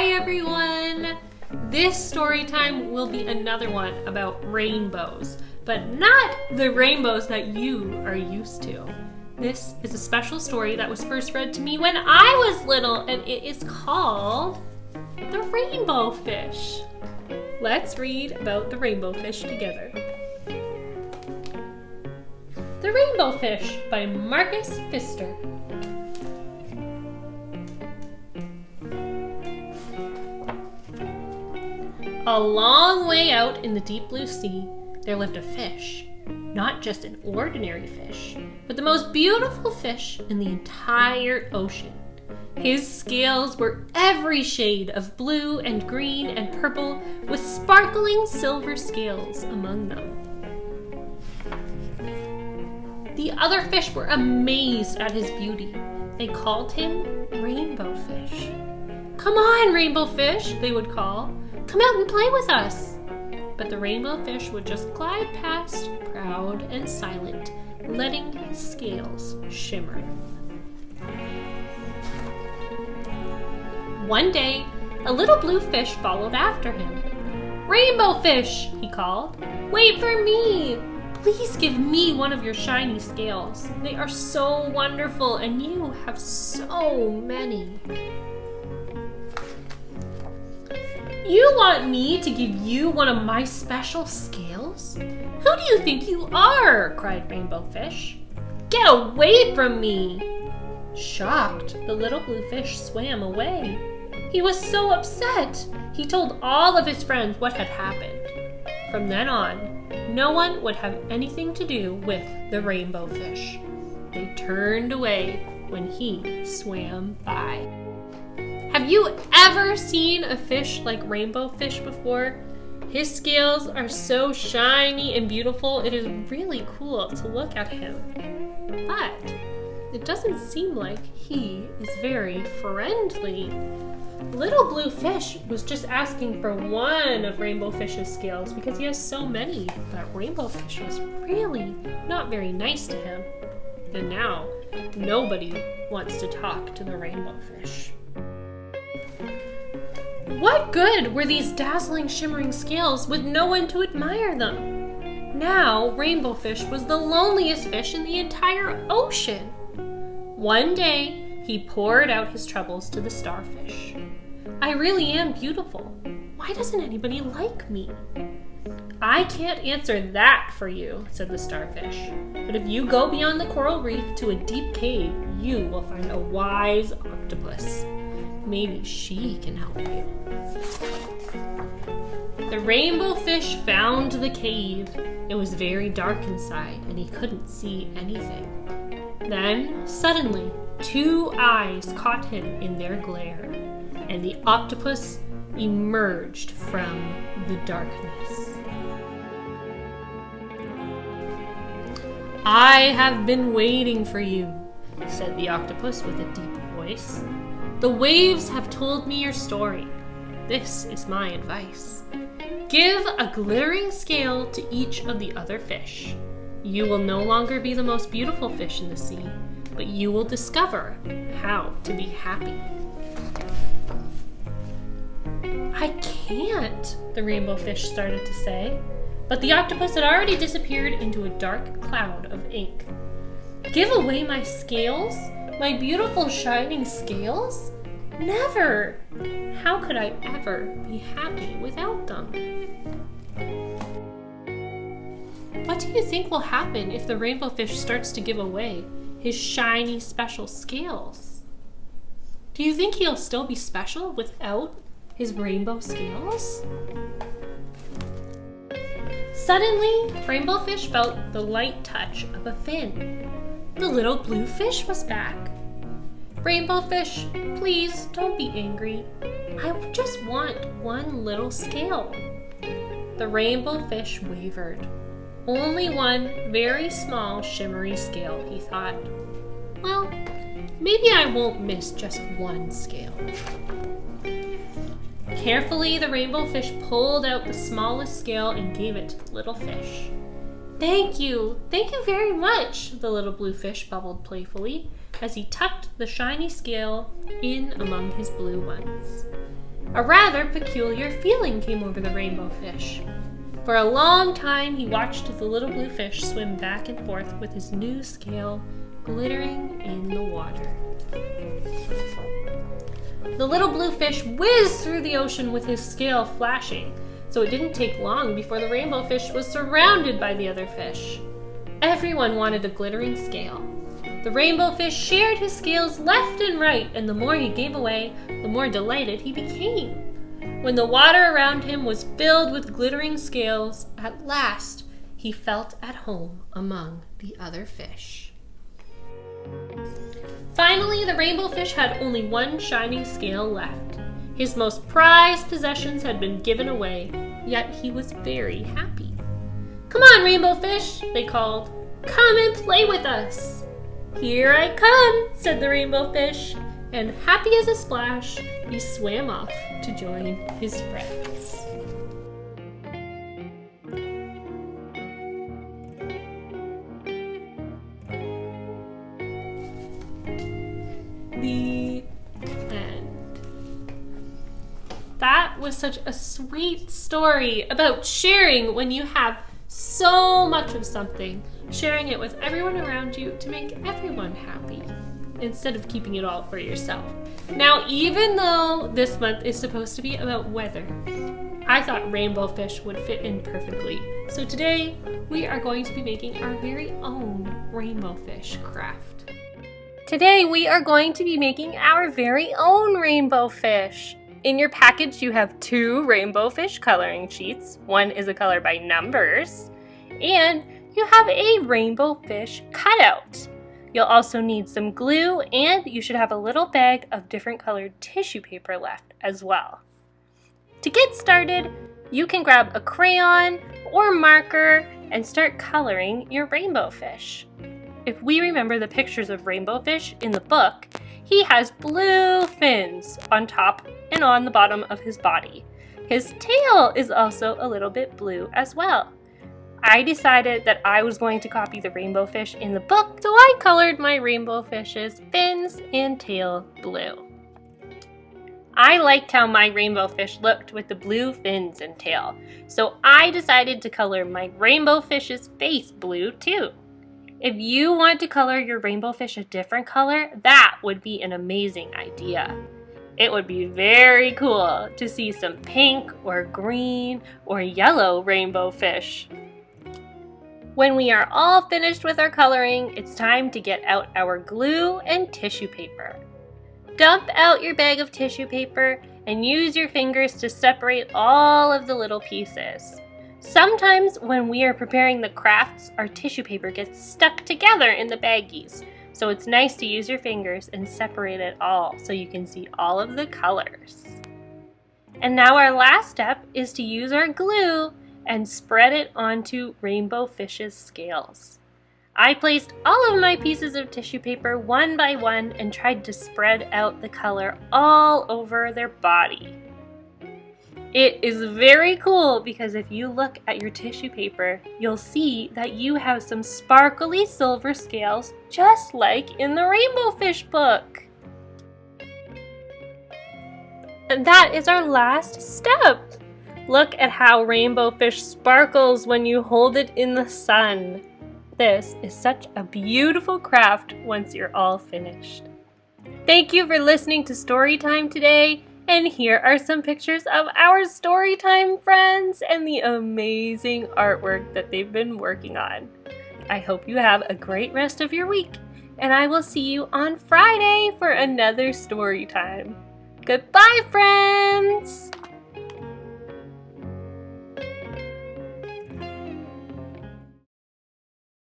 Hi everyone! This story time will be another one about rainbows, but not the rainbows that you are used to. This is a special story that was first read to me when I was little, and it is called The Rainbow Fish. Let's read about the rainbow fish together. The Rainbow Fish by Marcus Pfister. A long way out in the deep blue sea, there lived a fish. Not just an ordinary fish, but the most beautiful fish in the entire ocean. His scales were every shade of blue and green and purple, with sparkling silver scales among them. The other fish were amazed at his beauty. They called him Rainbow Fish. "Come on, Rainbow Fish," they would call. "Come out and play with us." But the rainbow fish would just glide past, proud and silent, letting his scales shimmer. One day, a little blue fish followed after him. "Rainbow Fish," he called, "wait for me. Please give me one of your shiny scales. They are so wonderful, and you have so many." "You want me to give you one of my special scales? Who do you think you are?" cried Rainbow Fish. "Get away from me!" Shocked, the little blue fish swam away. He was so upset. He told all of his friends what had happened. From then on, no one would have anything to do with the rainbow fish. They turned away when he swam by. Have you ever seen a fish like Rainbow Fish before? His scales are so shiny and beautiful, it is really cool to look at him. But it doesn't seem like he is very friendly. Little Blue Fish was just asking for one of Rainbow Fish's scales because he has so many, but Rainbow Fish was really not very nice to him. And now, nobody wants to talk to the Rainbow Fish. What good were these dazzling, shimmering scales with no one to admire them? Now, Rainbow Fish was the loneliest fish in the entire ocean. One day, he poured out his troubles to the starfish. "I really am beautiful. Why doesn't anybody like me?" "I can't answer that for you," said the starfish. "But if you go beyond the coral reef to a deep cave, you will find a wise octopus. Maybe she can help you." The rainbow fish found the cave. It was very dark inside, and he couldn't see anything. Then, suddenly, two eyes caught him in their glare, and the octopus emerged from the darkness. "I have been waiting for you," said the octopus with a deep voice. "The waves have told me your story. This is my advice. Give a glittering scale to each of the other fish. You will no longer be the most beautiful fish in the sea, but you will discover how to be happy." "I can't," the rainbow fish started to say, but the octopus had already disappeared into a dark cloud of ink. "Give away my scales? My beautiful shining scales? Never! How could I ever be happy without them?" What do you think will happen if the rainbow fish starts to give away his shiny special scales? Do you think he'll still be special without his rainbow scales? Suddenly, Rainbow Fish felt the light touch of a fin. The little blue fish was back. "Rainbow Fish, please don't be angry. I just want one little scale." The rainbow fish wavered. Only one very small shimmery scale, he thought. "Well, maybe I won't miss just one scale." Carefully, the rainbow fish pulled out the smallest scale and gave it to the little fish. Thank you very much," the little blue fish bubbled playfully as he tucked the shiny scale in among his blue ones. A rather peculiar feeling came over the rainbow fish. For a long time he watched the little blue fish swim back and forth with his new scale glittering in the water. The little blue fish whizzed through the ocean with his scale flashing, so it didn't take long before the rainbow fish was surrounded by the other fish. Everyone wanted a glittering scale. The rainbow fish shared his scales left and right, and the more he gave away, the more delighted he became. When the water around him was filled with glittering scales, at last he felt at home among the other fish. Finally, the rainbow fish had only one shining scale left. His most prized possessions had been given away, yet he was very happy. "Come on, rainbow fish," they called. "Come and play with us." "Here I come," said the rainbow fish, and happy as a splash, he swam off to join his friends. The end. That was such a sweet story about sharing when you have so much of something, sharing it with everyone around you to make everyone happy, instead of keeping it all for yourself. Now, even though this month is supposed to be about weather, I thought rainbow fish would fit in perfectly. So today, we are going to be making our very own rainbow fish craft. Today, we are going to be making our very own rainbow fish. In your package, you have 2 rainbow fish coloring sheets. One is a color by numbers, and you have a rainbow fish cutout. You'll also need some glue, and you should have a little bag of different colored tissue paper left as well. To get started, you can grab a crayon or marker and start coloring your rainbow fish. If we remember the pictures of rainbow fish in the book, he has blue fins on top and on the bottom of his body. His tail is also a little bit blue as well. I decided that I was going to copy the rainbow fish in the book, so I colored my rainbow fish's fins and tail blue. I liked how my rainbow fish looked with the blue fins and tail, so I decided to color my rainbow fish's face blue too. If you want to color your rainbow fish a different color, that would be an amazing idea. It would be very cool to see some pink or green or yellow rainbow fish. When we are all finished with our coloring, it's time to get out our glue and tissue paper. Dump out your bag of tissue paper and use your fingers to separate all of the little pieces. Sometimes when we are preparing the crafts, our tissue paper gets stuck together in the baggies. So it's nice to use your fingers and separate it all so you can see all of the colors. And now our last step is to use our glue and spread it onto rainbow fish's scales. I placed all of my pieces of tissue paper one by one and tried to spread out the color all over their body. It is very cool because if you look at your tissue paper, you'll see that you have some sparkly silver scales just like in the rainbow fish book. And that is our last step. Look at how rainbow fish sparkles when you hold it in the sun. This is such a beautiful craft once you're all finished. Thank you for listening to Storytime today. And here are some pictures of our Storytime friends and the amazing artwork that they've been working on. I hope you have a great rest of your week, and I will see you on Friday for another Storytime. Goodbye, friends!